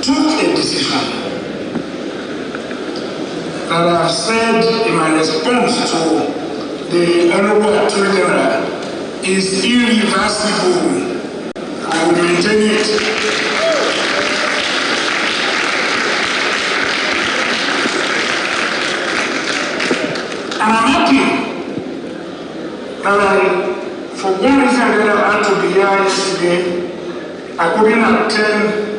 took a decision that I have said in my response to the Honorable Attorney General is irreversible. I will maintain it. And I'm happy that for one reason or another, I had to be here yesterday. I couldn't attend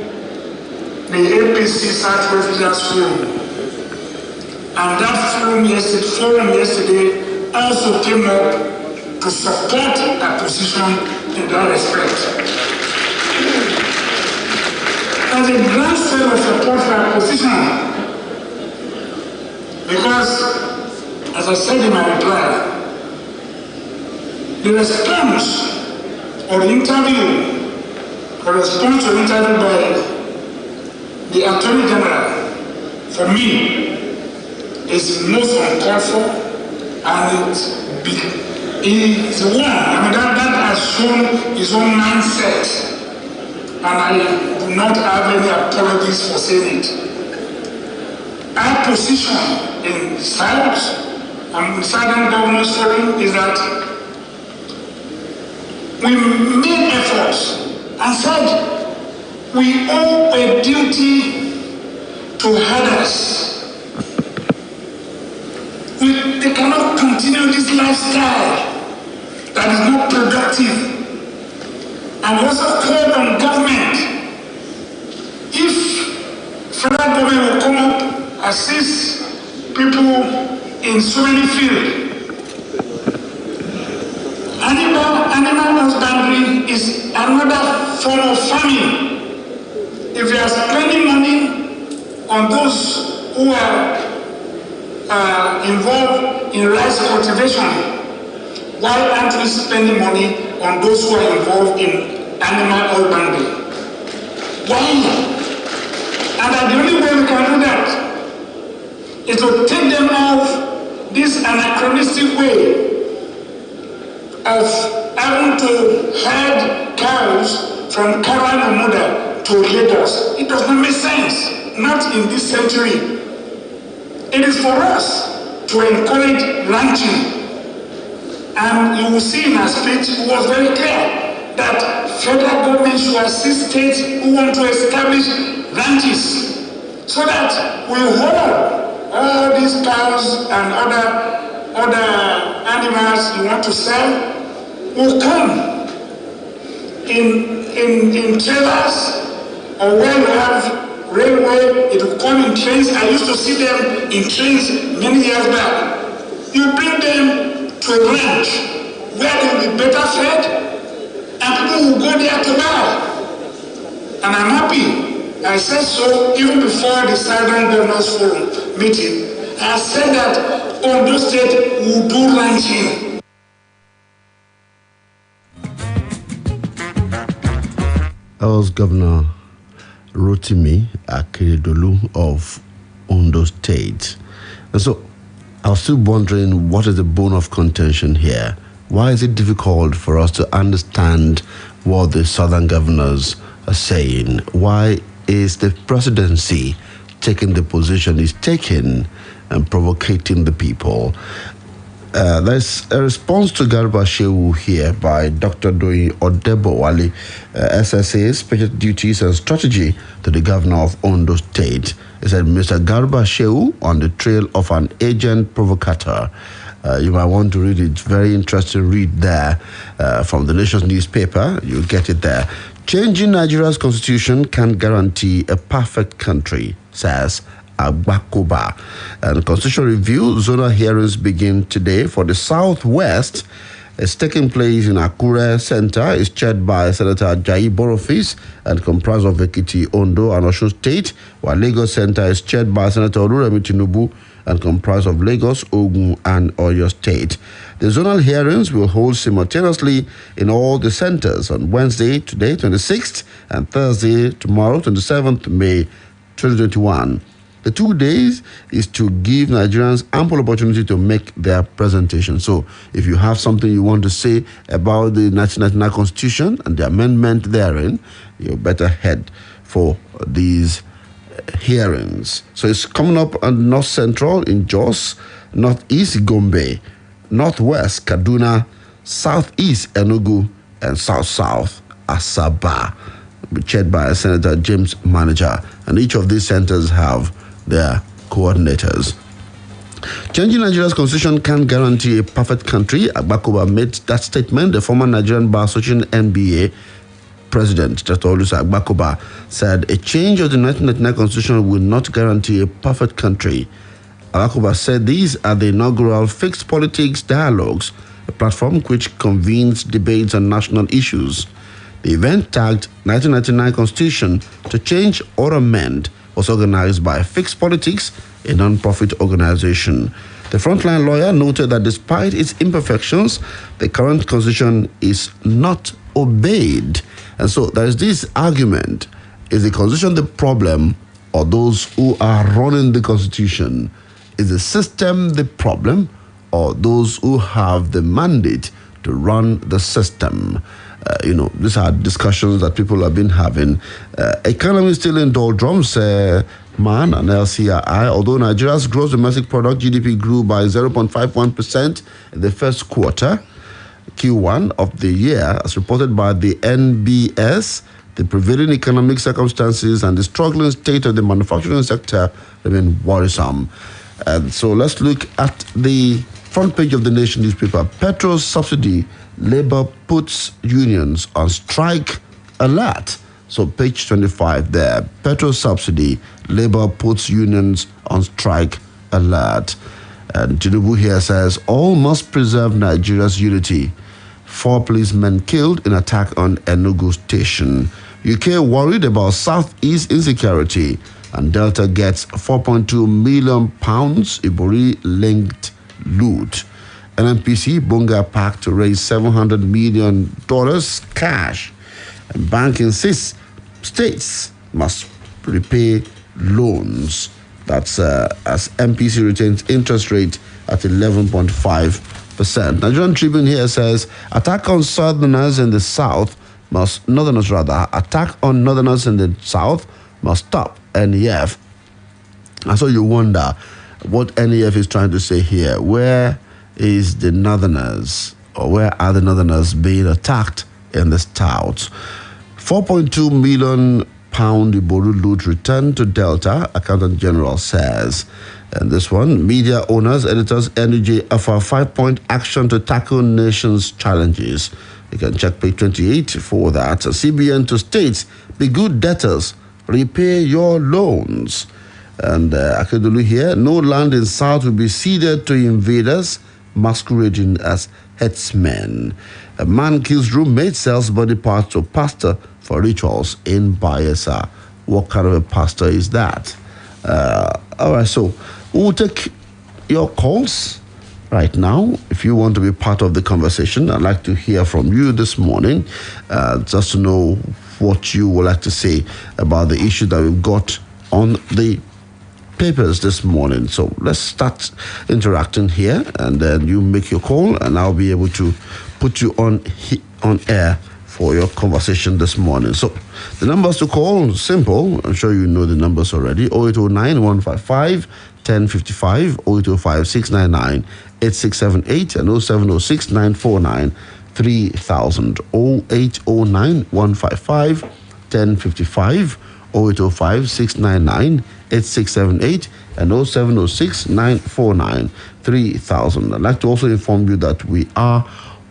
the APC Southwest Leaders Forum. And that forum yesterday also came up to support our position in that respect. There's a grand scale of support for our position because, as I said in my reply, the response or the interview by the Attorney General, for me, is most uncalled for, and it's one. I mean, that has shown his own mindset, and I do not have any apologies for saying it. Our position in South and Southern Governors Forum is that we made efforts and said we owe a duty to herders. They cannot continue this lifestyle that is not productive. And we also called on government, if federal government will come up, assist people in so many fields. Animal husbandry is another form of farming. If you are spending money on those who are involved in rice cultivation, why aren't we spending money on those who are involved in animal husbandry? Why? And that the only way we can do that is to take them off this anachronistic way of having to herd cows from Karanumoda to Lagos. It does not make sense, not in this century. It is for us to encourage ranching. And you will see in our speech, it was very clear that federal government should assist states who want to establish ranches so that we hold all these cows and other animals you want to sell will come in trailers, or where you have railway, it will come in trains. I used to see them in trains many years back. You bring them to a ranch where they will be better fed, and people will go there to buy. And I'm happy. I said so even before the Southern Governors Forum meeting. I said that Ondo State will do ranching. That was Governor Rotimi Akeredolu of Ondo State. And so I was still wondering, what is the bone of contention here? Why is it difficult for us to understand what the southern governors are saying? Why is the presidency taking the position it's taking and provocating the people? There's a response to Garba Shehu here by Dr. Doi Odebowale, SSA, Special Duties and Strategy, to the governor of Ondo State. He said, Mr. Garba Shehu on the trail of an agent provocateur. You might want to read it. Very interesting read there from the Nation's newspaper. You'll get it there. Changing Nigeria's constitution can guarantee a perfect country, says Agbakoba. And constitutional review zonal hearings begin today for the Southwest. It's taking place in Akure Center. It's chaired by Senator Jai Borofis and comprised of Ekiti, Ondo, and Osun State, while Lagos Center is chaired by Senator Oluremi Tinubu and comprised of Lagos, Ogun, and Oyo State. The zonal hearings will hold simultaneously in all the centers on Wednesday, today, 26th, and Thursday, tomorrow, 27th May 2021. The 2 days is to give Nigerians ample opportunity to make their presentation. So if you have something you want to say about the National Constitution and the amendment therein, you better head for these hearings. So it's coming up on North Central in Jos, Northeast Gombe, Northwest Kaduna, Southeast Enugu, and South Asaba, chaired by Senator James Manager. And each of these centers have their coordinators. Changing Nigeria's constitution can't guarantee a perfect country. Agbakoba made that statement. The former Nigerian Bar Association NBA President Dr. Oluwaseun Akinola said a change of the 1999 constitution will not guarantee a perfect country. Akinola said these are the inaugural Fixed Politics Dialogues, a platform which convenes debates on national issues. The event, tagged 1999 Constitution to Change or Amend, was organized by Fixed Politics, a non-profit organization. The frontline lawyer noted that despite its imperfections, the current constitution is not obeyed. And so there is this argument: is the constitution the problem, or those who are running the constitution? Is the system the problem, or those who have the mandate to run the system? These are discussions that people have been having. Economy still in doldrums, MAN and LCI, although Nigeria's gross domestic product GDP grew by 0.51% in the first quarter, Q1 of the year, as reported by the NBS. The prevailing economic circumstances and the struggling state of the manufacturing sector remain worrisome. And so let's look at the front page of the Nation newspaper. Petrol subsidy, Labour puts unions on strike alert. So page 25 there. Petrol subsidy, Labour puts unions on strike alert. And Tinubu here says, all must preserve Nigeria's unity. 4 policemen killed in attack on Enugu station. UK worried about Southeast insecurity. And Delta gets £4.2 million Ibori-linked loot. NNPC Bunga Park to raise $700 million cash. And bank insists states must repay loans. That's as MPC retains interest rate at 11.5%. Nigerian Tribune here says attack on northerners in the south must stop. NEF. And so you wonder what NEF is trying to say here. Where is the northerners, or where are the northerners being attacked in the south? £4.2 million Iboru loot returned to Delta, Accountant General says. And this one, media owners, editors, energy offer 5-point action to tackle nation's challenges. You can check page 28 for that. CBN to states, be good debtors, repay your loans. And Akedolu here, no land in South will be ceded to invaders masquerading as headsmen. A man kills roommate, sells body parts to pastor for rituals in Bayelsa. What kind of a pastor is that? All right, so we'll take your calls right now. If you want to be part of the conversation, I'd like to hear from you this morning, just to know what you would like to say about the issue that we've got on the papers this morning. So let's start interacting here, and then you make your call, and I'll be able to put you on air for your conversation this morning. So the numbers to call, simple. I'm sure you know the numbers already. 0809 155 1055, 0805 699 8678, and 0706 949 3000. 0809 155 1055, 0805 699 8678, and 0706 949 3000. I'd like to also inform you that we are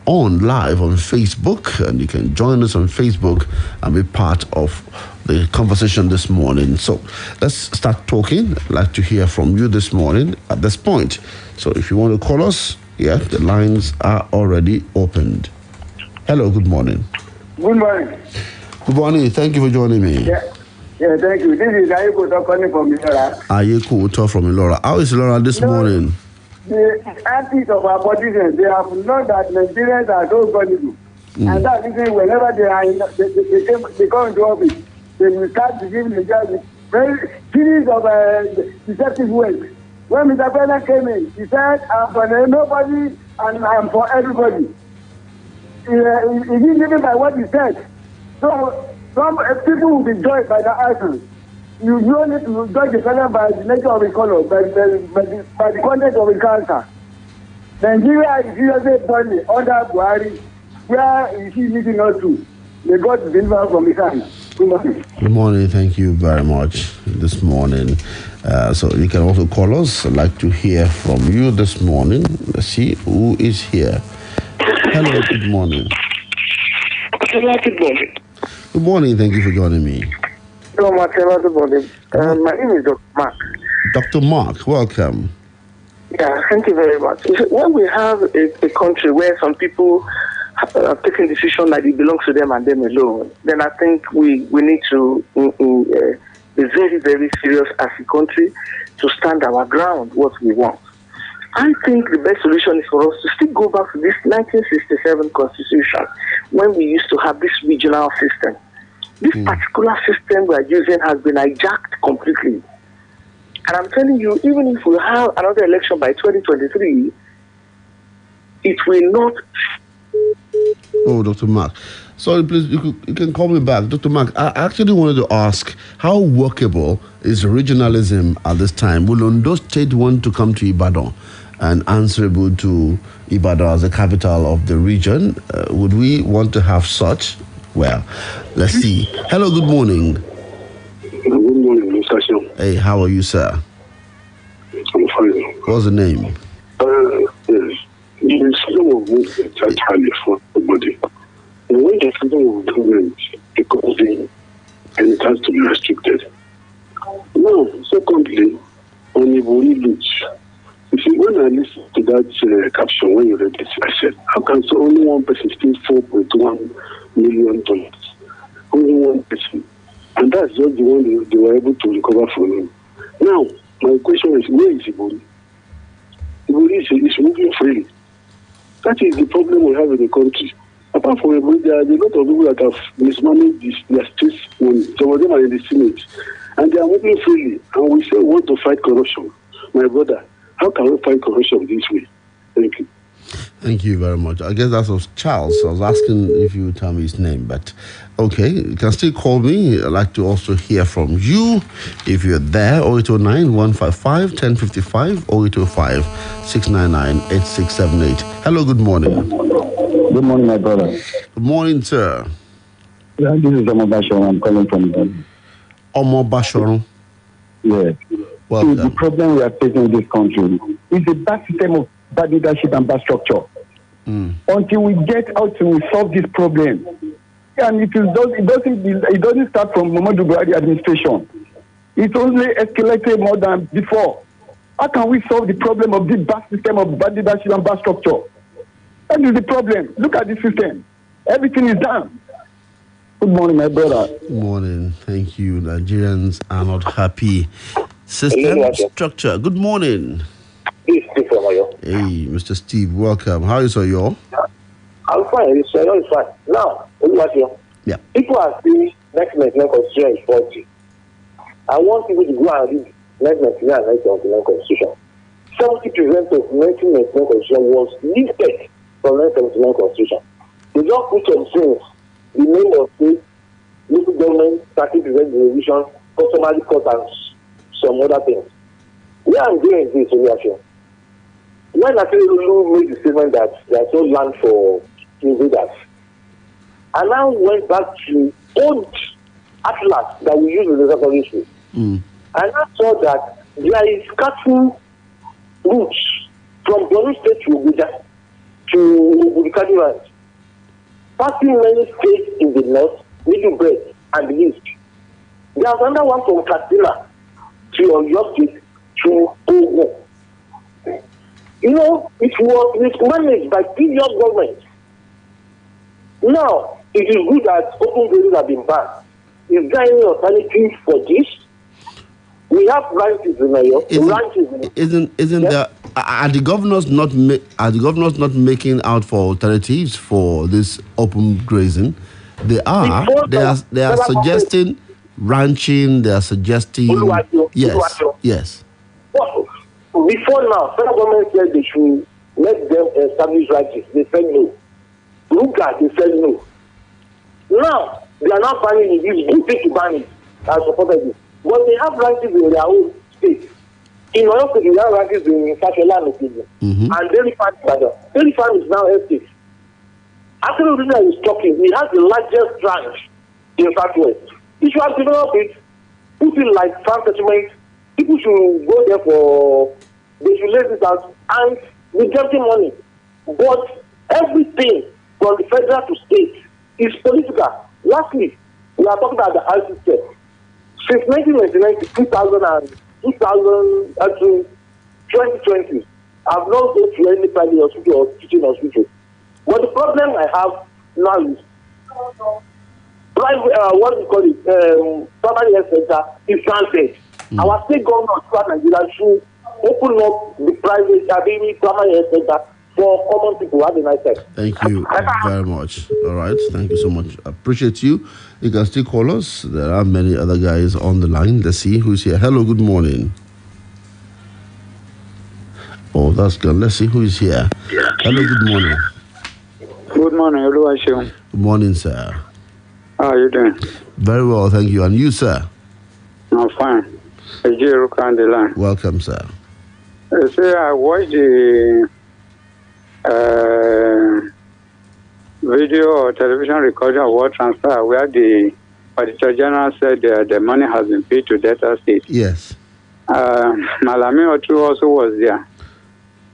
on live on Facebook, and you can join us on Facebook and be part of the conversation this morning. So let's start talking. I'd like to hear from you this morning at this point. So if you want to call us, the lines are already opened. Hello, good morning. Good morning. Good morning. Thank you for joining me. Yeah, thank you. This is Ayeko calling from Ilora. Ayeko from Ilora. How is Ilora this morning? The antics of our politicians, they have known that Nigerians are so gullible. And that's the reason whenever they come into office, they will start to give Nigerians very series of deceptive ways. When Mr. President came in, he said, I'm for nobody and I'm for everybody. He didn't live by what he said. So some people will be joined by the actions. you don't need to judge a fellow by the nature of his color, by the content of his character. Nigeria is seriously burning under Buhari. Where is he leading us to? May God deliver from his hand. Good morning. Good morning. Thank you very much this morning. So you can also call us. I'd like to hear from you this morning. Let's see who is here. Hello, good morning. Hello, good morning. Good morning. Thank you for joining me. Hello, Marcelo, good morning. My name is Dr. Mark. Dr. Mark, welcome. Yeah, thank you very much. When we have a country where some people have taken decisions that it belongs to them and them alone, then I think we need to be very, very serious as a country to stand our ground, what we want. I think the best solution is for us to still go back to this 1967 constitution when we used to have this regional system. This particular system we are using has been hijacked completely. And I'm telling you, even if we have another election by 2023, it will not. Oh, Dr. Mark. Sorry, please, you can call me back. Dr. Mark, I actually wanted to ask, how workable is regionalism at this time? Will Ondo State want to come to Ibadan and answerable to Ibadan as the capital of the region? Would we want to have such? Well, let's see. Hello, good morning. Good morning, Mr. Sean. Hey, how are you, sir? I'm fine. What's the name? Yes. The freedom of movement actually for everybody. And when the freedom of movement becomes in, and it has to be restricted. Now, secondly, on Ibori Beach, you see, when I listened to that caption, when you read it, I said, how can so only one person steal $4.1 million? Only one person. And that's just the one they were able to recover from him. Now, my question is, where is Ibori? Ibori is moving freely. That is the problem we have in the country. Apart from Ibori, there are a lot of people that have mismanaged their states money. Some of them are in the Senate. And they are moving freely. And we say we want to fight corruption. My brother, how can we fight corruption this way? Thank you. Thank you very much. I guess that was Charles. I was asking if you would tell me his name, but okay, you can still call me. I'd like to also hear from you if you're there. 0809-155-1055, 0805-699-8678. Hello, good morning. Good morning, my brother. Good morning, sir. Yeah, this is Oluwaseun. I'm calling from Ibadan. Oluwaseun. Yeah. Welcome. See, the problem we are facing in this country is a bad system of bad leadership and bad structure. Until we get out to solve this problem, and it doesn't start from Muhammadu Buhari administration. It's only escalated more than before. How can we solve the problem of this bad system of bad leadership and bad structure? That is the problem. Look at the system. Everything is done. Good morning, my brother. Good morning. Thank you. Nigerians are not happy. System structure. Good morning. This is from Oyo. Hey, Mr. Steve, welcome. How is Oyo? I'm fine. It's fine. Now, Oluwaseun. Yeah. People are saying next constitution is faulty. I want people to go and read 1999 constitution. 70% of 1999 constitution was lifted from 1979 constitution. They just put some things, the name of state, local government, starting prevent revision, customary court, and some other things. Where I'm going is this, Oluwaseun. When Akinola made the statement that there is no land for invaders, I now went back to old atlas that we use in the secondary school. And I saw that there is cattle routes from Borno State to Abuja to Obudikadi Ranch, passing many states in the north, middle belt, and the east. There's another one from Katsina to Oyo State to Ogun. You know, it was mismanaged by previous governments. Now, it is good that open grazing have been banned. Is there any alternative for this? We have ranches in Oyo. Isn't there? Are the governors not making out for alternatives for this open grazing? They are. They are suggesting ranching. They are suggesting yes. Before now, federal government said they should let them establish ranches. They said no. Ruga, they said no. Now, they are not banning it. It's good thing to ban it. I supported it. but they have ranches in their own state. In Oyo State, they have ranches in Fashola and Okigwe. And Dairy Farm is now estate. Akinola is talking. He has the largest ranch in Southwest. He should have developed it, put it like farm settlement. People should go there they should lay this out, and we're getting money. But everything from the federal to state is political. Lastly, we are talking about the health system. Since 1999 to 2020, I've not gone to any private hospital or teaching hospital. But the problem I have now is what we call it, primary health center is transient. Our state government of Nigeria should open up the private primary health center for common people. Have a nice day. Thank you very much. All right. Thank you so much. I appreciate you. You can still call us. There are many other guys on the line. Let's see who's here. Hello, good morning. Oh, that's good. Let's see who is here. Hello, good morning. Good morning, Oluwaseun. Good morning, sir. How are you doing? Very well, thank you. And you, sir? I'm fine. Ejiruka on the line. Welcome, sir. Say I watched the video or television recording of what transfer where the Auditor General said the money has been paid to Delta State. Yes. Malami Otu also was there.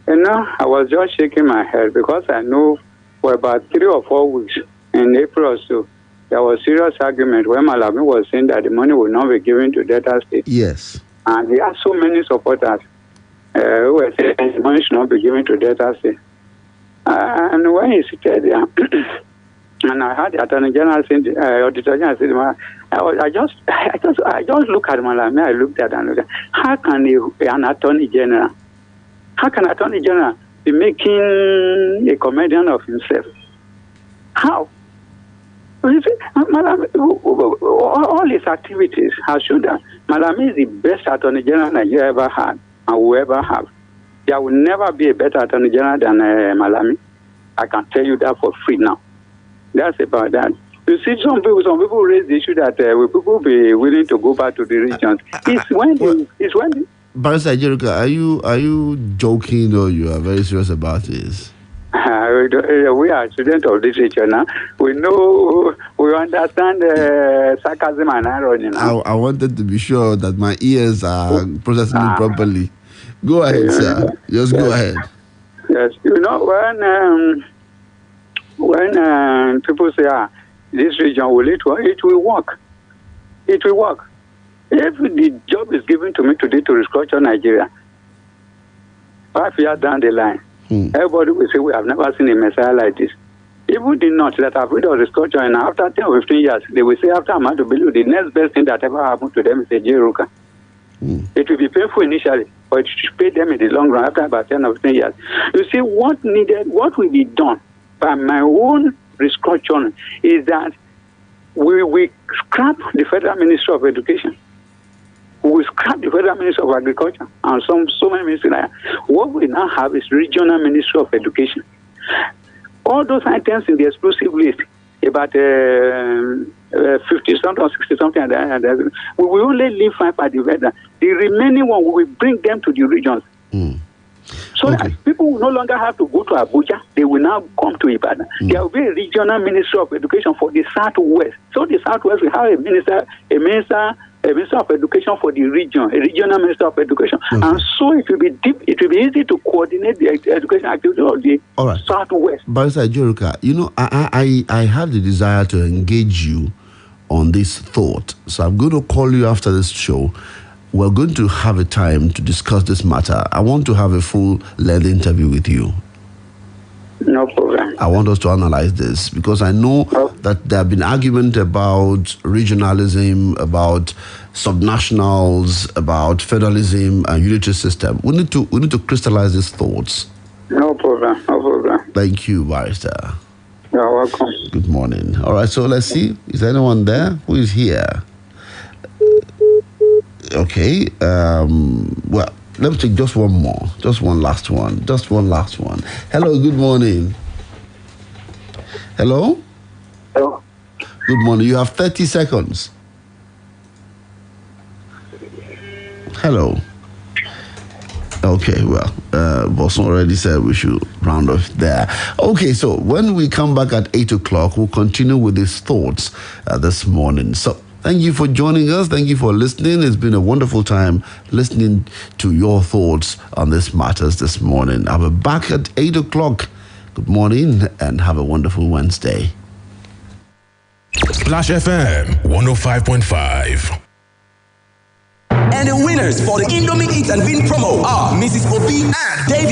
I was just shaking my head because I know for about 3 or 4 weeks in April or so, there was serious argument where Malami was saying that the money would not be given to Delta State. Yes. And he had so many supporters who were saying the money should not be given to Delta State. And when he seated there, and I had the Attorney General saying, Auditor General saying, I just look at Malami, I looked at and looked at, how can an Attorney General be making a comedian of himself? How? You see, Malami, all his activities have shown that Malami is the best Attorney General Nigeria ever had and will ever have. There will never be a better Attorney General than Malami. I can tell you that for free now. That's about that. You see, some people raise the issue that will people be willing to go back to the regions. It's when Barrister Ejiruka, are you joking or you are very serious about this? We are students of literature now. We know, we understand sarcasm and irony now. I wanted to be sure that my ears are processing it properly. Go ahead, sir. Just go ahead. Yes, when people say, this region will it will work. It will work. If the job is given to me today to restructure Nigeria, 5 years down the line, everybody will say, we have never seen a messiah like this. Even the North that have read of restructure, and after 10 or 15 years, they will say, after Ahmadu Bello, the next best thing that ever happened to them is a Jeruka. It will be painful initially, but it should pay them in the long run after about 10 or 15 years. You see, what will be done by my own restructuring is that we scrap the Federal Ministry of Education. We scrap the Federal Ministry of Agriculture and so many ministries. What we now have is Regional Ministry of Education. All those items in the exclusive list, about 50-something or 60-something, and we will only leave 5 at the vendor. The remaining one, we will bring them to the regions. So that people will no longer have to go to Abuja. They will now come to Ibadan. There will be a Regional Ministry of Education for the Southwest. So the Southwest will have a minister of Education for the region, a Regional Minister of Education. And so it will be easy to coordinate the education activity of the Southwest. Barrister Ejiruka, I have the desire to engage you on this thought. So I'm going to call you after this show. We're going to have a time to discuss this matter. I want to have a full-length interview with you. No problem. I want us to analyze this because I know that there have been arguments about regionalism, about subnationals, about federalism and unitary system. We need to crystallize these thoughts. No problem. No problem. Thank you, Barrister. You're welcome. Good morning. All right, so let's see. Is there anyone there? Who is here? Okay. Well, let me take just one more. Just one last one. Hello, good morning. Hello? Hello. Good morning. You have 30 seconds. Hello. Okay, well, Boson already said we should round off there. Okay, so when we come back at 8 o'clock, we'll continue with his thoughts this morning. So thank you for joining us. Thank you for listening. It's been a wonderful time listening to your thoughts on these matters this morning. I'll be back at 8 o'clock. Good morning and have a wonderful Wednesday. Splash FM 105.5. And the winners for the Indomie Eat and Win promo are Mrs. Obi and David.